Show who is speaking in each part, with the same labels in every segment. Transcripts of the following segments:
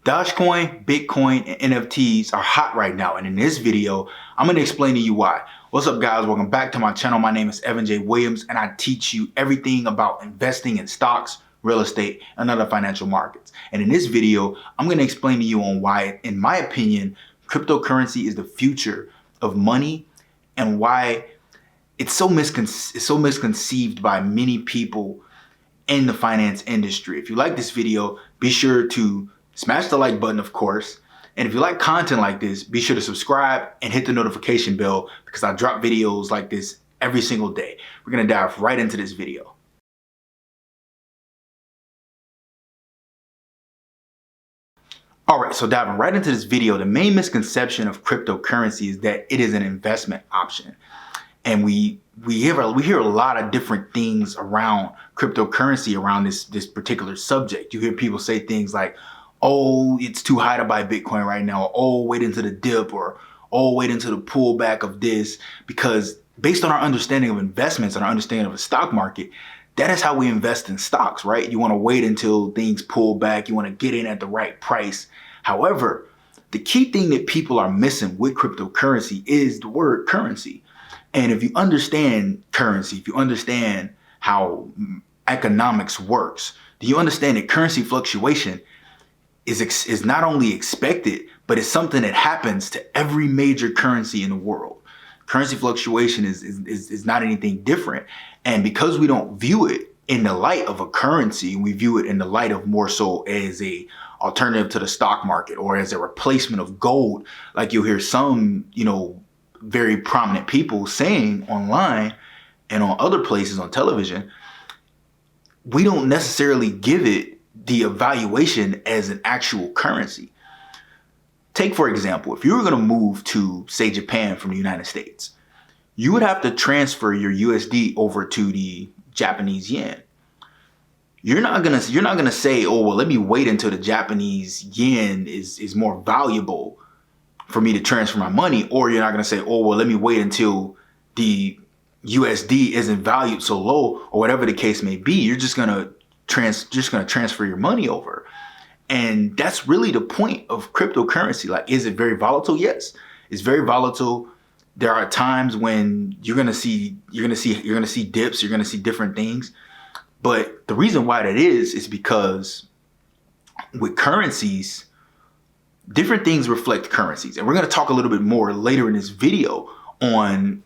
Speaker 1: Dogecoin, Bitcoin, and NFTs are hot right now, and in this video, I'm going to explain to you why. What's up, guys? Welcome back to my channel. My name is Evan J. Williams, and I teach you everything about investing in stocks, real estate, and other financial markets. And in this video, I'm going to explain to you on why, in my opinion, cryptocurrency is the future of money and why it's so misconceived by many people in the finance industry. If you like this video, be sure to smash the like button, of course. And if you like content like this, be sure to subscribe and hit the notification bell because I drop videos like this every single day. We're going to dive right into this video. All right, so diving right into this video, the main misconception of cryptocurrency is that it is an investment option. And we hear a lot of different things around cryptocurrency around this particular subject. You hear people say things like, oh, it's too high to buy Bitcoin right now. Oh, wait into the dip, or oh, wait into the pullback of this. Because based on our understanding of investments and our understanding of the stock market, that is how we invest in stocks, right? You want to wait until things pull back. You want to get in at the right price. However, the key thing that people are missing with cryptocurrency is the word currency. And if you understand currency, if you understand how economics works, do you understand that currency fluctuation is not only expected, but it's something that happens to every major currency in the world. Currency fluctuation is not anything different. And because we don't view it in the light of a currency, we view it in the light of more so as a alternative to the stock market or as a replacement of gold, like you'll hear some, very prominent people saying online and on other places on television, we don't necessarily give it the evaluation as an actual currency. Take, for example, if you were going to move to, say, Japan from the United States, you would have to transfer your USD over to the Japanese yen. You're not gonna say, oh, well, let me wait until the Japanese yen is more valuable for me to transfer my money, or you're not going to say, oh, well, let me wait until the USD isn't valued so low, or whatever the case may be. You're just going to transfer your money over. And that's really the point of cryptocurrency. Like, is it very volatile? Yes, it's very volatile. There are times when you're going to see dips, you're going to see different things. But the reason why that is because with currencies, different things reflect currencies. And we're going to talk a little bit more later in this video on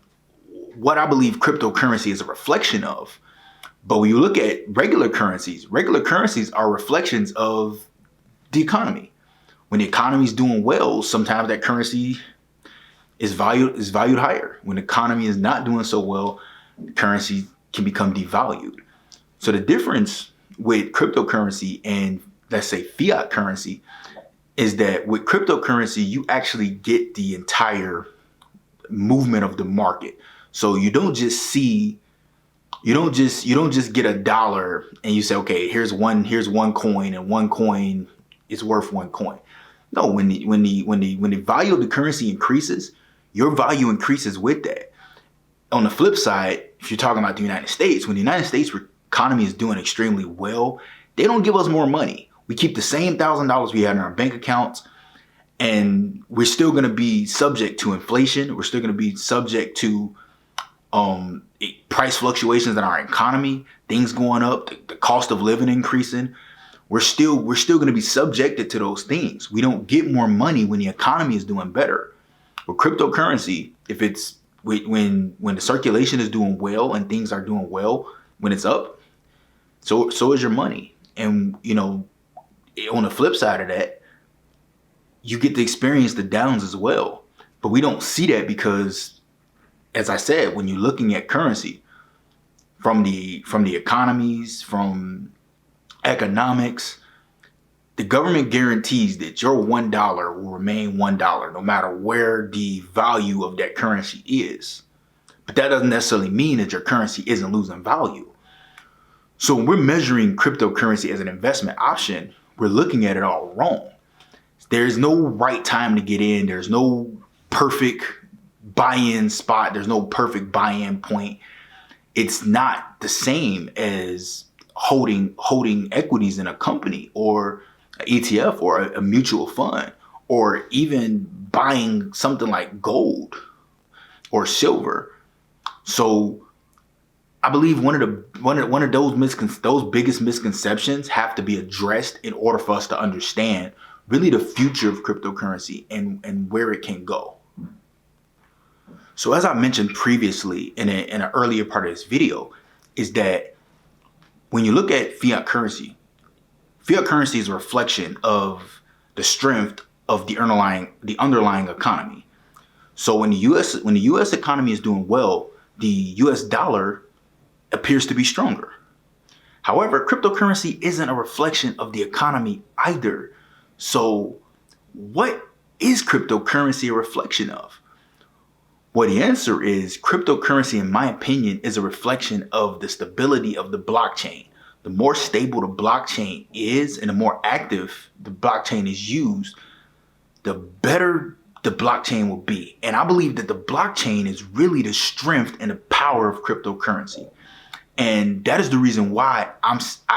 Speaker 1: what I believe cryptocurrency is a reflection of. But when you look at regular currencies are reflections of the economy. When the economy is doing well, sometimes that currency is valued higher. When the economy is not doing so well, currency can become devalued. So the difference with cryptocurrency and, let's say, fiat currency is that with cryptocurrency, you actually get the entire movement of the market. So you don't just get a dollar and you say, okay, here's one coin and one coin is worth one coin. No, when the value of the currency increases, your value increases with that. On the flip side, if you're talking about the United States, when the United States economy is doing extremely well, they don't give us more money. We keep the same $1,000 we had in our bank accounts, and we're still going to be subject to inflation. We're still going to be subject to price fluctuations in our economy, things going up, the cost of living increasing. We're still going to be subjected to those things. We don't get more money when the economy is doing better. With cryptocurrency, if it's when the circulation is doing well and things are doing well, when it's up, so is your money. And on the flip side of that, you get to experience the downs as well. But we don't see that because, as I said, when you're looking at currency from the economies, from economics, the government guarantees that your $1 will remain $1 no matter where the value of that currency is. But that doesn't necessarily mean that your currency isn't losing value. So when we're measuring cryptocurrency as an investment option, we're looking at it all wrong. There's no right time to get in. There's no perfect buy-in spot. There's no perfect buy-in point. It's not the same as holding equities in a company or an ETF or a mutual fund, or even buying something like gold or silver. So I believe one of those biggest misconceptions have to be addressed in order for us to understand really the future of cryptocurrency and where it can go. So as I mentioned previously in an earlier part of this video, is that when you look at fiat currency is a reflection of the strength of the underlying economy. So when the US economy is doing well, the US dollar appears to be stronger. However, cryptocurrency isn't a reflection of the economy either. So what is cryptocurrency a reflection of? Well, the answer is cryptocurrency, in my opinion, is a reflection of the stability of the blockchain. The more stable the blockchain is and the more active the blockchain is used, the better the blockchain will be. And I believe that the blockchain is really the strength and the power of cryptocurrency. And that is the reason why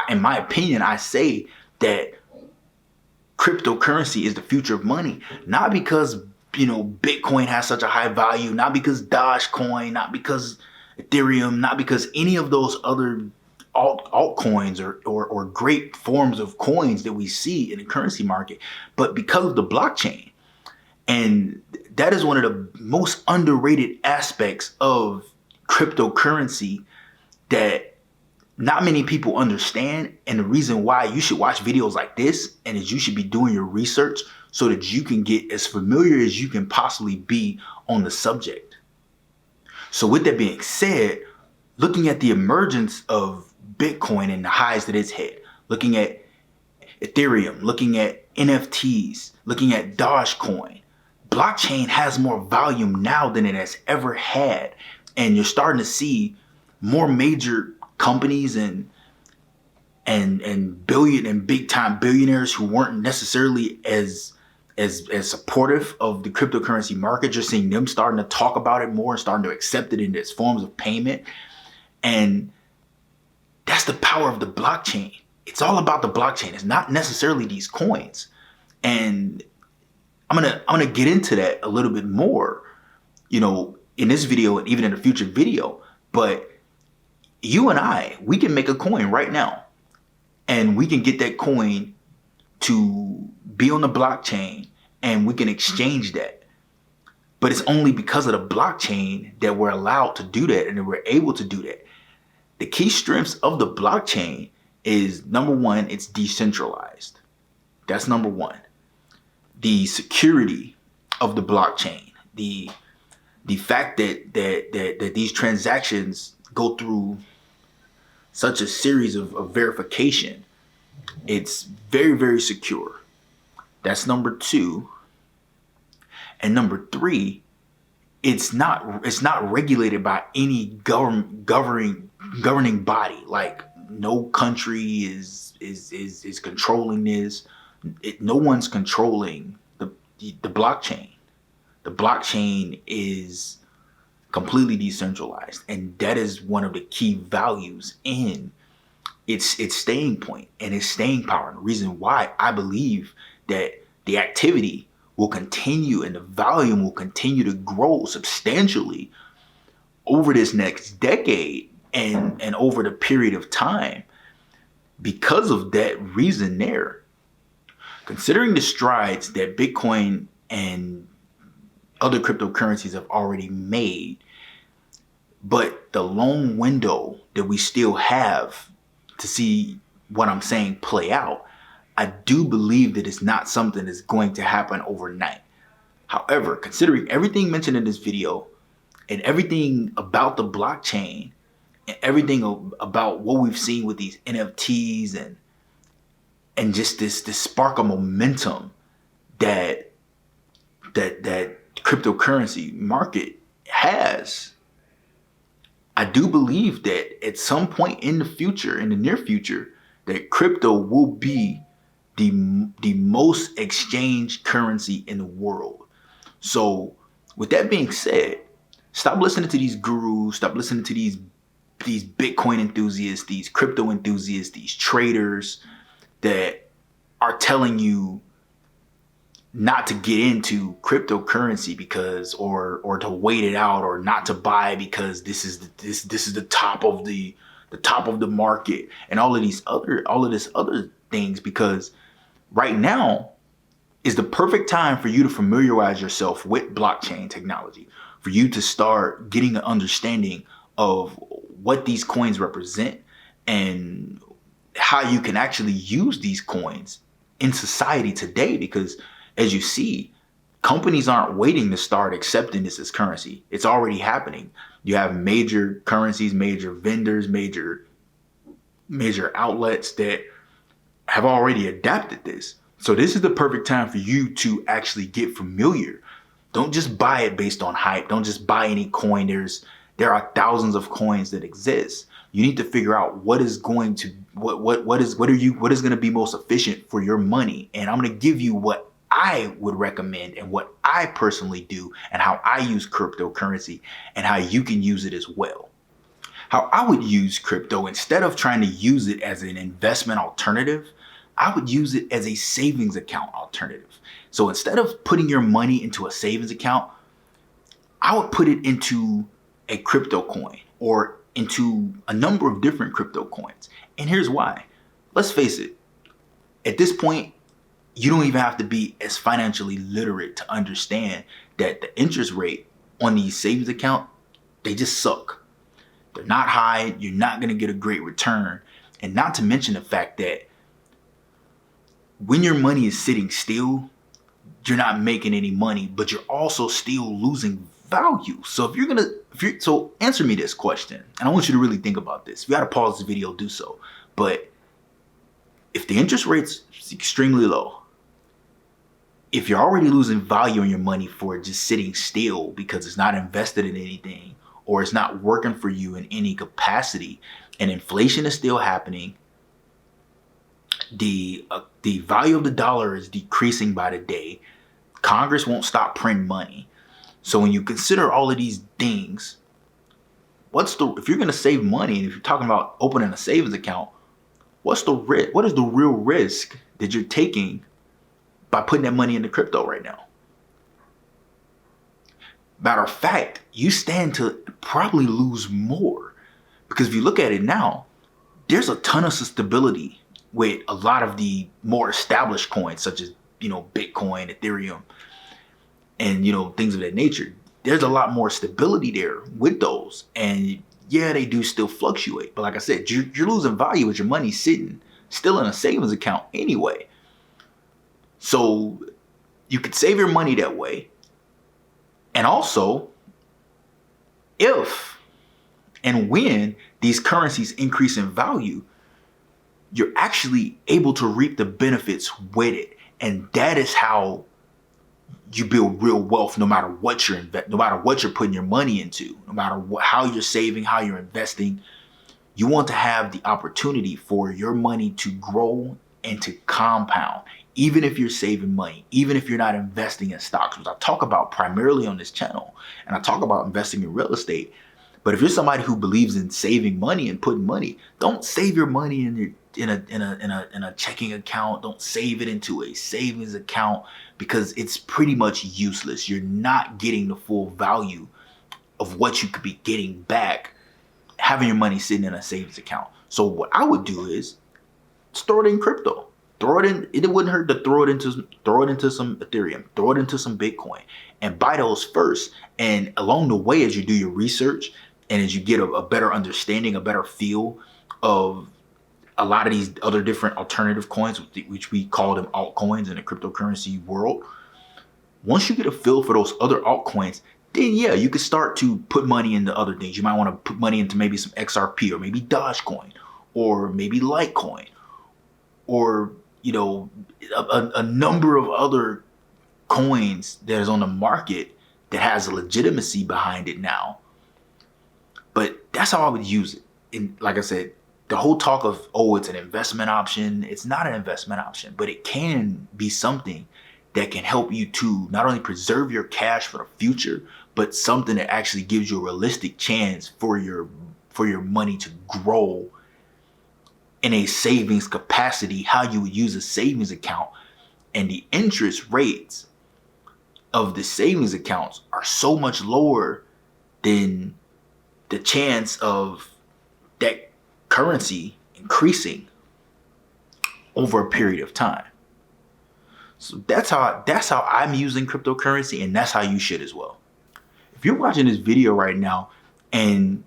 Speaker 1: in my opinion, I say that cryptocurrency is the future of money, not because Bitcoin has such a high value, not because Dogecoin, not because Ethereum, not because any of those other altcoins or great forms of coins that we see in the currency market, but because of the blockchain. And that is one of the most underrated aspects of cryptocurrency that not many people understand. And the reason why you should watch videos like this and is you should be doing your research so that you can get as familiar as you can possibly be on the subject. So with that being said, looking at the emergence of Bitcoin and the highs that it's hit, looking at Ethereum, looking at NFTs, looking at Dogecoin, blockchain has more volume now than it has ever had. And you're starting to see more major companies and big time billionaires who weren't necessarily as supportive of the cryptocurrency market. You're seeing them starting to talk about it more and starting to accept it in its forms of payment. And that's the power of the blockchain. It's all about the blockchain. It's not necessarily these coins. And I'm gonna get into that a little bit more, in this video and even in a future video. But you and we can make a coin right now, and we can get that coin to be on the blockchain, and we can exchange that. But it's only because of the blockchain that we're allowed to do that and that we're able to do that. The key strengths of the blockchain is, number one, it's decentralized. That's number one. The security of the blockchain, the fact that these transactions go through such a series of verification, it's very, very secure. That's number two. And number three, it's not regulated by any governing body. Like, no country is controlling this. No one's controlling the blockchain. The blockchain is completely decentralized, and that is one of the key values in its staying point and its staying power. And the reason why I believe that the activity will continue and the volume will continue to grow substantially over this next decade and over the period of time, because of that reason there. Considering the strides that Bitcoin and other cryptocurrencies have already made, but the long window that we still have to see what I'm saying play out, I do believe that it's not something that's going to happen overnight. However, considering everything mentioned in this video and everything about the blockchain and everything about what we've seen with these NFTs and just this spark of momentum that cryptocurrency market has, I do believe that at some point in the near future, that crypto will be the most exchanged currency in the world. So with that being said, stop listening to these gurus, stop listening to these Bitcoin enthusiasts, these crypto enthusiasts, these traders that are telling you not to get into cryptocurrency because or to wait it out, or not to buy because this is the top of the market, and all of this other things, because right now is the perfect time for you to familiarize yourself with blockchain technology, for you to start getting an understanding of what these coins represent and how you can actually use these coins in society today. Because as you see, companies aren't waiting to start accepting this as currency. It's already happening. You have major currencies, major vendors, major outlets that have already adapted this. So this is the perfect time for you to actually get familiar. Don't just buy it based on hype. Don't just buy any coin. There are thousands of coins that exist. You need to figure out what is going to what is going to be most efficient for your money. And I'm going to give you what I would recommend and what I personally do and how I use cryptocurrency and how you can use it as well. How I would use crypto, instead of trying to use it as an investment alternative, I would use it as a savings account alternative. So instead of putting your money into a savings account, I would put it into a crypto coin or into a number of different crypto coins. And here's why. Let's face it, at this point, you don't even have to be as financially literate to understand that the interest rate on these savings accounts, they just suck. They're not high. You're not going to get a great return. And not to mention the fact that when your money is sitting still, you're not making any money, but you're also still losing value. So so answer me this question, and I want you to really think about this. If you got to pause this video, do so. But if the interest rate's extremely low, if you're already losing value on your money for just sitting still because it's not invested in anything or it's not working for you in any capacity, and inflation is still happening, the value of the dollar is decreasing by the day, Congress won't stop printing money. So when you consider all of these things, if you're going to save money, and if you're talking about opening a savings account, what is the real risk that you're taking by putting that money into crypto right now? Matter of fact, you stand to probably lose more, because if you look at it now, there's a ton of stability with a lot of the more established coins, such as, Bitcoin, Ethereum, and, things of that nature. There's a lot more stability there with those. And yeah, they do still fluctuate. But like I said, you're losing value with your money sitting still in a savings account anyway. So you could save your money that way. And also, if and when these currencies increase in value, you're actually able to reap the benefits with it. And that is how you build real wealth, no matter what you're putting your money into, no matter how you're saving, how you're investing. You want to have the opportunity for your money to grow and to compound, even if you're saving money, even if you're not investing in stocks, which I talk about primarily on this channel, and I talk about investing in real estate. But if you're somebody who believes in saving money and putting money, don't save your money in a checking account. Don't save it into a savings account, because it's pretty much useless. You're not getting the full value of what you could be getting back having your money sitting in a savings account. So what I would do is throw it in crypto. Throw it in. It wouldn't hurt to throw it into some Ethereum, throw it into some Bitcoin, and buy those first. And along the way, as you do your research and as you get a better understanding, a better feel of a lot of these other different alternative coins, which we call them altcoins in the cryptocurrency world. Once you get a feel for those other altcoins, then yeah, you can start to put money into other things. You might want to put money into maybe some XRP, or maybe Dogecoin, or maybe Litecoin, or a number of other coins that is on the market that has a legitimacy behind it now. But that's how I would use it. And like I said, the whole talk of, it's an investment option, it's not an investment option, but it can be something that can help you to not only preserve your cash for the future, but something that actually gives you a realistic chance for your money to grow in a savings capacity, how you would use a savings account, and the interest rates of the savings accounts are so much lower than the chance of that currency increasing over a period of time. So that's how I'm using cryptocurrency, and that's how you should as well. If you're watching this video right now and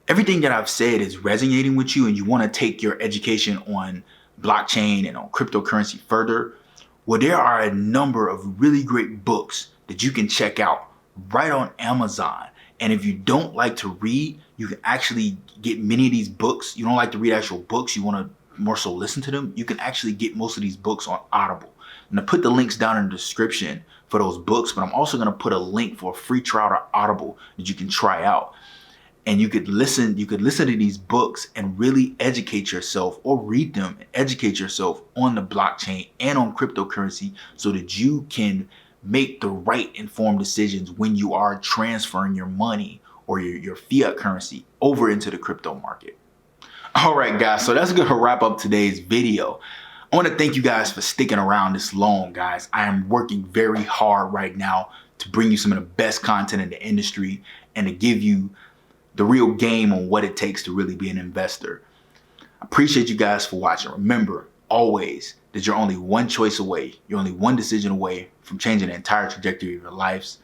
Speaker 1: everything that I've said is resonating with you and you want to take your education on blockchain and on cryptocurrency further, well, there are a number of really great books that you can check out right on Amazon. And if you don't like to read, you can actually get many of these books. You don't like to read actual books, you want to more so listen to them, you can actually get most of these books on Audible. I'm going to put the links down in the description for those books, but I'm also going to put a link for a free trial to Audible that you can try out. And you could listen to these books and really educate yourself, or read them and educate yourself on the blockchain and on cryptocurrency, so that you can make the right informed decisions when you are transferring your money or your fiat currency over into the crypto market. All right, guys, so that's going to wrap up today's video. I want to thank you guys for sticking around this long, guys. I am working very hard right now to bring you some of the best content in the industry and to give you the real game on what it takes to really be an investor. I appreciate you guys for watching. Remember always that you're only one choice away. You're only one decision away from changing the entire trajectory of your lives.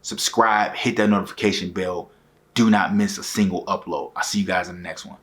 Speaker 1: Subscribe, hit that notification bell. Do not miss a single upload. I'll see you guys in the next one.